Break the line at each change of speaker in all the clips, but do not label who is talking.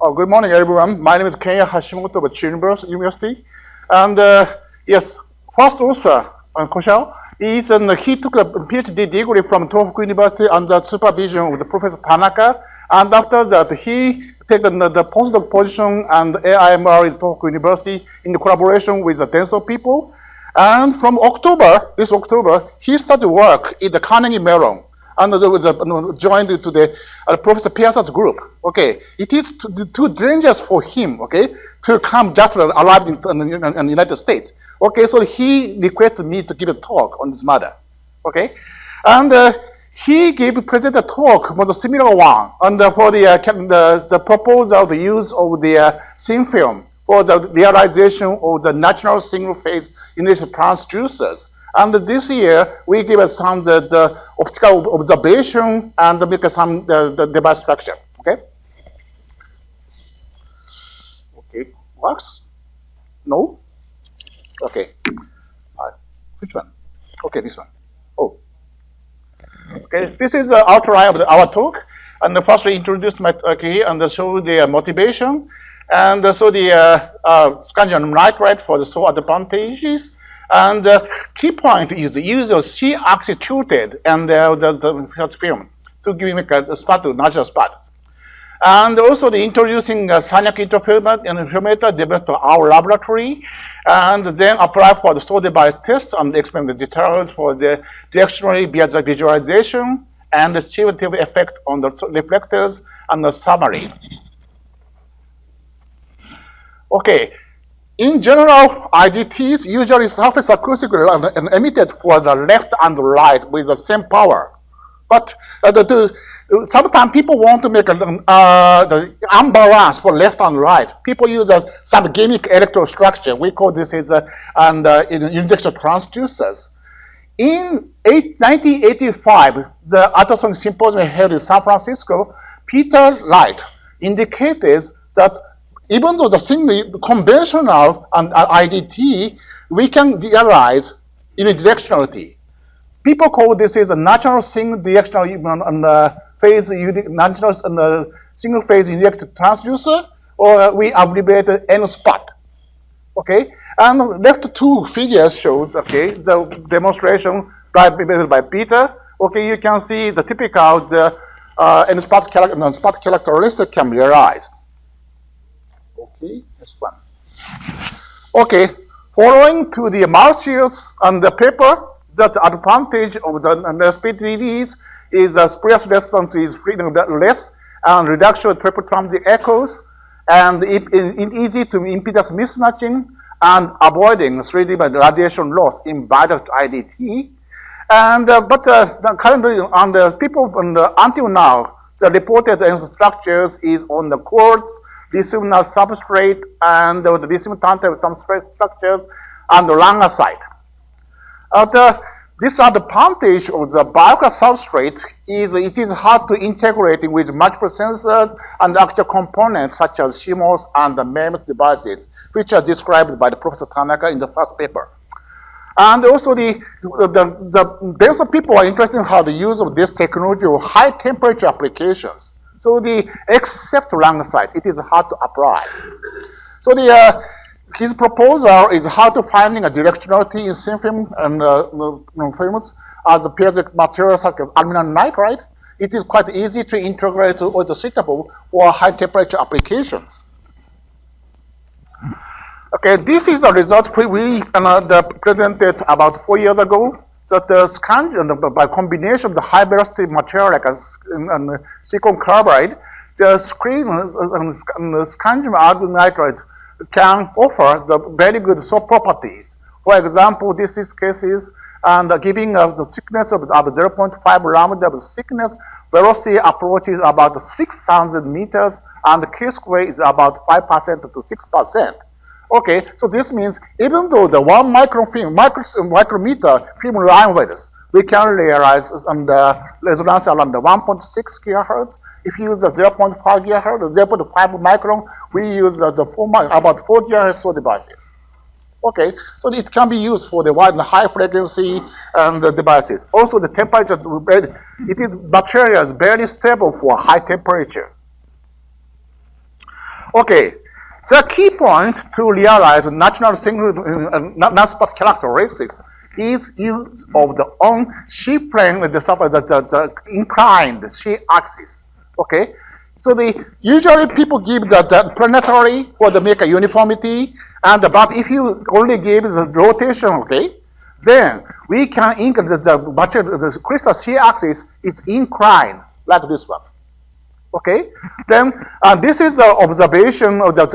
Oh, good morning, everyone. My name is Kenya Hashimoto of Chilmbers University. And yes, first author, Koshao, he took a PhD degree from Tohoku University under supervision of the Professor Tanaka. And after that, he took the postdoc position and AIMR at Tohoku University in collaboration with the Denso people. And from this October, he started work in the Carnegie Mellon. And joined to the Professor Pearson's group. Okay, it is too dangerous for him. Okay, to come just arrived in the United States. Okay, so he requested me to give a talk on this matter. Okay, and he presented a talk was a similar one, and for the proposal, the use of the thin film for the realization of the natural single phase initial transducers. And this year, we give some the optical observation and make some the device structure. Okay. Okay. Works? No. Okay. Which one? Okay, this one. Oh. Okay. This is the outline of our talk. And first, we introduce my talk here and show the motivation, and so the scandium nitride for the soul advantages. And the key point is the use of C-axis tilted and the film to give a spot to natural spot. And also the introducing Sonic Interferometer developed to our laboratory, and then apply for the store device test and explain the details for the directionally via the visualization and the cumulative effect on the reflectors and the summary. Okay. In general, IDTs usually surface acoustically emitted for the left and right with the same power. But sometimes people want to make the unbalance for left and right. People use some gimmick electrode structure. We call this is unidirectional transducers. In 1985, the ultrasonic symposium held in San Francisco, Peter Light indicated that even though the single conventional and IDT, we can realize unidirectionality. People call this is a natural single directional natural single phase unidirectional transducer, or we abbreviate N spot. Okay, and left two figures shows the demonstration by Peter. Okay, you can see the typical N spot characteristic can be realized. Okay, this one. Okay, following to the Marcius and the paper, that advantage of the speed release is the Spurious response is less and reduction of triple transient echoes, and it easy to impedance mismatching and avoiding 3D radiation loss in bidirect IDT. And currently, on the people until now, the reported structures is on the quartz, lithium substrate, and the lithium tantalum substrate structures on the longer side. This advantage of the bulk substrate is it is hard to integrate with multiple sensors and actual components such as CMOS and the MEMS devices, which are described by the Professor Tanaka in the first paper. And also the Denso people are interested in how the use of this technology of high temperature applications. So except lung side, it is hard to apply. So his proposal is how to finding a directionality in thin film and films as a piezoelectric material such as aluminum nitride. It is quite easy to integrate or the suitable for high temperature applications. Okay, this is a result we presented about 4 years ago. That the scandium, by combination of the high velocity material like silicon carbide, the scandium aluminum nitride can offer the very good soft properties. For example, this is cases and giving the thickness of 0.5 lambda of thickness, velocity approaches about 6,000 meters, and the K square is about 5% to 6%. Okay, so this means even though the 1 micrometer film line width, we can realize on the resonance around the 1.6 gigahertz. If you use the 0.5 gigahertz, 0.5 micron, we use about 4 gigahertz devices. Okay, so it can be used for the wide and high frequency and the devices. Also, the temperature, material is very stable for high temperature. Okay, the key point to realize natural single non-spot characteristics is use of the on shear plane with the inclined shear axis. Okay, so usually people give the planetary for the make a uniformity, and but if you only give the rotation, okay, then we can include the crystal shear axis is inclined like this one. Okay, then this is the observation of the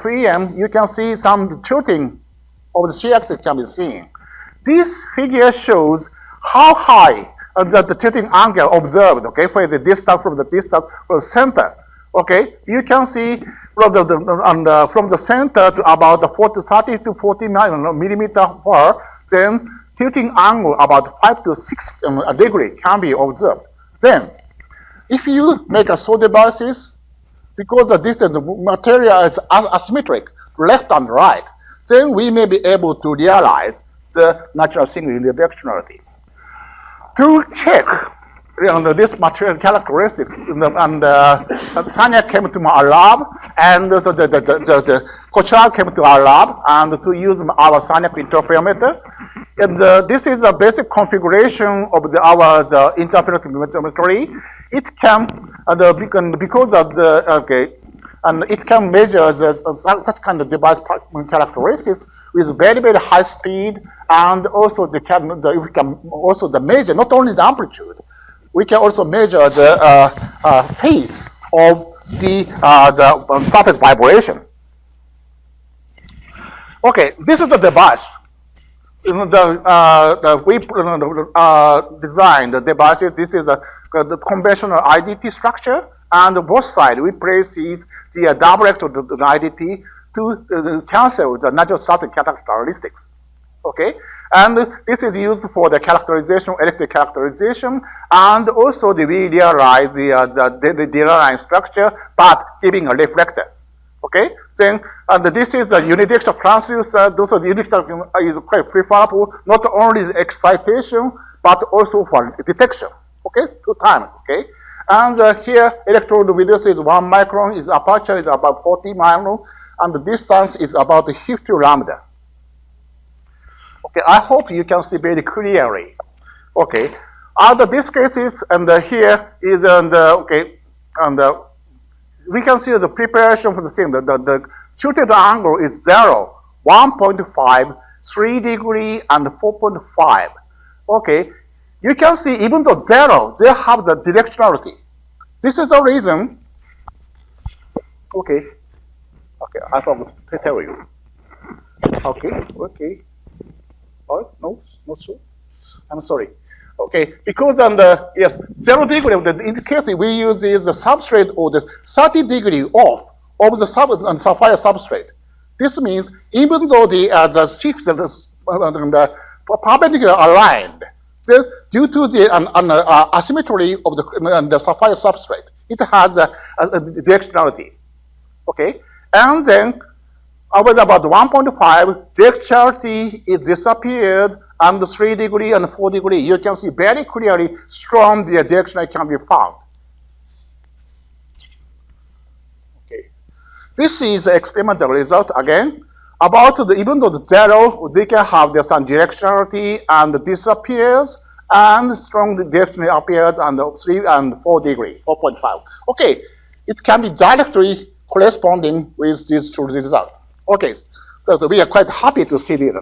FEM. You can see some tilting of the shear axis can be seen. This figure shows how high the tilting angle observed, okay, for the distance from the center. Okay, you can see from the center to about 30 to 49 millimeter far, then tilting angle about 5 to 6 degree can be observed. Then, if you make a saw devices, because the distance of material is asymmetric, left and right, then we may be able to realize the natural single unidirectionality. To check this material characteristics, Sagnac came to our lab, and the Kochal came to our lab, and to use our Sonic Interferometer. And this is a basic configuration of our interferometer. It can, because of the, and it can measure such kind of device characteristics with very, very high speed, and also we can also measure not only the amplitude, we can also measure the phase of the surface vibration. Okay, this is the device. We designed the devices. This is the conventional IDT structure, and both sides we place the direct of the IDT to cancel the natural static characteristics. Okay, and this is used for the characterization, electric characterization, and also we realize the line structure, but giving a reflector. Okay, then this is the unidirectional transducer. Those unidirectional is quite preferable, not only the excitation, but also for detection. Okay, 2 times. Okay, and here electrode width is 1 micron, is aperture is about 40 micron, and the distance is about 50 lambda. Okay, I hope you can see very clearly. Okay, other these cases, and here is okay, and we can see the preparation for the thing. The tilted angle is 0, 1.5, 3 degree, and 4.5. Okay, you can see even though 0, they have the directionality. This is the reason. Okay, I forgot to tell you. Okay. Oh, no, not so. I'm sorry. Okay, because on the 0 degree, in this case we use is the substrate or the 30 degree off of the sapphire substrate. This means even though the perpendicular aligned, due to the asymmetry of the sapphire substrate, it has a directionality. Okay, and then about 1.5, directionality is disappeared, and the 3 degree and 4 degree, you can see very clearly strong the direction can be found. Okay, this is the experimental result again. About even though the 0, they can have some directionality and disappears, and strong directionality appears on the 3 and 4 degree, 4.5. Okay, it can be directly corresponding with these 2 results. Okay, so we are quite happy to see this.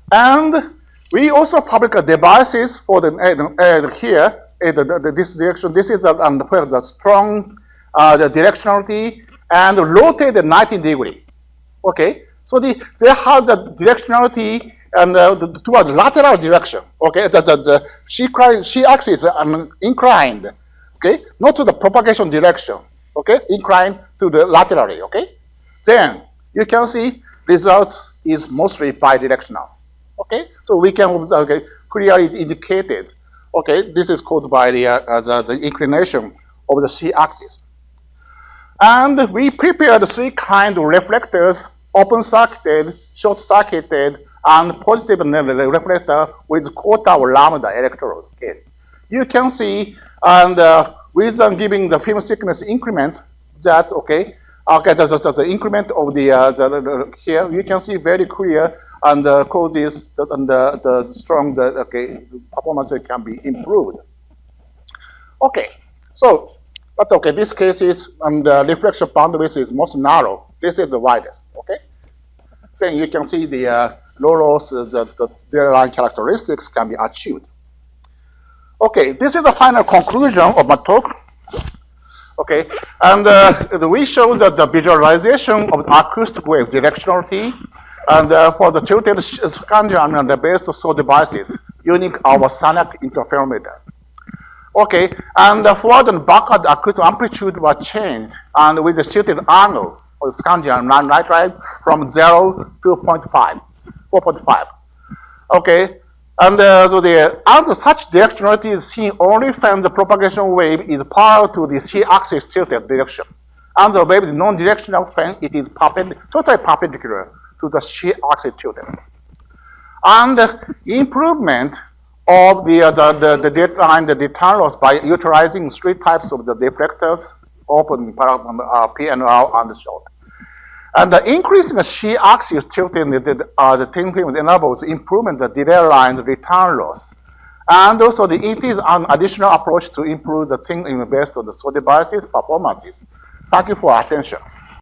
And we also fabricate devices for the here this direction. This is where the strong the directionality and rotated 90 degree. Okay, so they have the directionality and toward lateral direction. Okay, the shear axis is inclined. Okay, not to the propagation direction. Okay, inclined to the laterally. Okay. Then you can see results is mostly bidirectional. Okay, so we can clearly indicated. Okay, this is caused by the inclination of the shear axis. And we prepared 3 kinds of reflectors: open-circuited, short-circuited, and positive reflector with quarter or lambda electrode. Okay, you can see, and with giving the film thickness increment, that, okay, the increment of the here, you can see very clear, and causes the strong, performance can be improved. Okay, so, but okay, this case is, the reflection boundaries is most narrow. This is the widest, okay? Then you can see the low loss, the line characteristics can be achieved. Okay, this is the final conclusion of my talk. Okay, and we show that the visualization of the acoustic wave directionality, and for the tilted Scaln and the based source devices using our Sonic Interferometer. Okay, and for the backward acoustic amplitude was changed, and with the tilted angle of the Scaln right from 0 to 4.5. Okay, and so such directionality is seen only when the propagation wave is parallel to the z-axis tilted direction, and the wave is non-directional when it is totally perpendicular to the z-axis tilted. And improvement of the data the return loss by utilizing three types of the reflectors, open, P and R, and short. And the increase in the z-axis tilting the thin film enables improvement the delay line return loss. And also it is an additional approach to improve the thin based on the source devices performances. Thank you for attention.